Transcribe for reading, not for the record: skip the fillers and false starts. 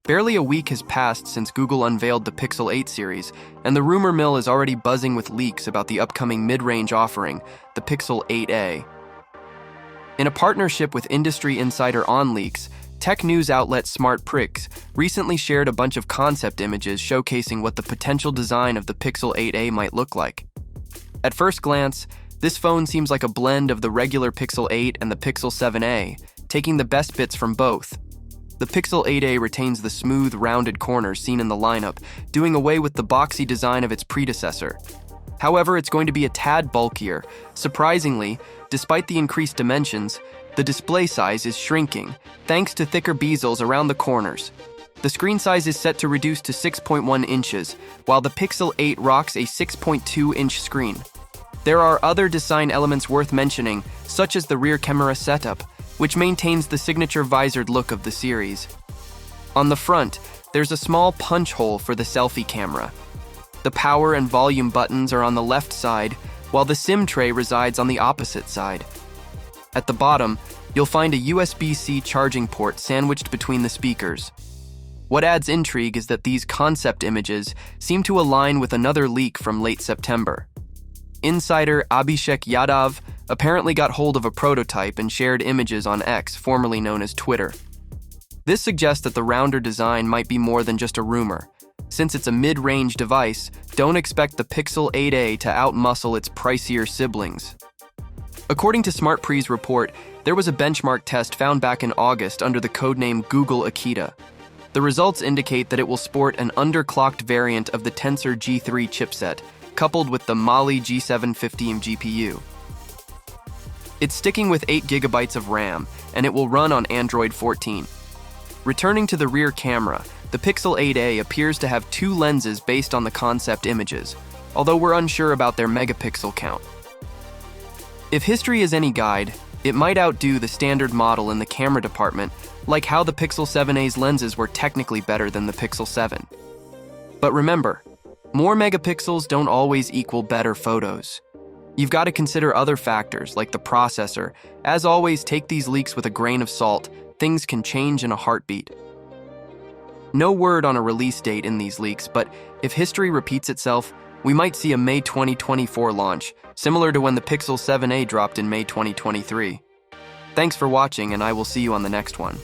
Barely a week has passed since Google unveiled the Pixel 8 series, and the rumor mill is already buzzing with leaks about the upcoming mid-range offering, the Pixel 8a. In a partnership with industry insider OnLeaks, tech news outlet SmartPrix recently shared a bunch of concept images showcasing what the potential design of the Pixel 8a might look like. At first glance, this phone seems like a blend of the regular Pixel 8 and the Pixel 7a, taking the best bits from both. The Pixel 8a retains the smooth, rounded corners seen in the lineup, doing away with the boxy design of its predecessor. However, it's going to be a tad bulkier. Surprisingly, despite the increased dimensions, the display size is shrinking, thanks to thicker bezels around the corners. The screen size is set to reduce to 6.1 inches, while the Pixel 8 rocks a 6.2-inch screen. There are other design elements worth mentioning, such as the rear camera setup, which maintains the signature visored look of the series. On the front, there's a small punch hole for the selfie camera. The power and volume buttons are on the left side, while the SIM tray resides on the opposite side. At the bottom, you'll find a USB-C charging port sandwiched between the speakers. What adds intrigue is that these concept images seem to align with another leak from late September. Insider Abhishek Yadav apparently got hold of a prototype and shared images on X, formerly known as Twitter. This suggests that the rounder design might be more than just a rumor. Since it's a mid-range device, don't expect the Pixel 8a to outmuscle its pricier siblings. According to SmartPre's report, there was a benchmark test found back in August under the codename Google Akita. The results indicate that it will sport an underclocked variant of the Tensor G3 chipset, coupled with the Mali G715 GPU. It's sticking with 8 GB of RAM, and it will run on Android 14. Returning to the rear camera, the Pixel 8a appears to have 2 lenses based on the concept images, although we're unsure about their megapixel count. If history is any guide, it might outdo the standard model in the camera department, like how the Pixel 7a's lenses were technically better than the Pixel 7. But remember, more megapixels don't always equal better photos. You've got to consider other factors, like the processor. As always, take these leaks with a grain of salt. Things can change in a heartbeat. No word on a release date in these leaks, but if history repeats itself, we might see a May 2024 launch, similar to when the Pixel 7a dropped in May 2023. Thanks for watching, and I will see you on the next one.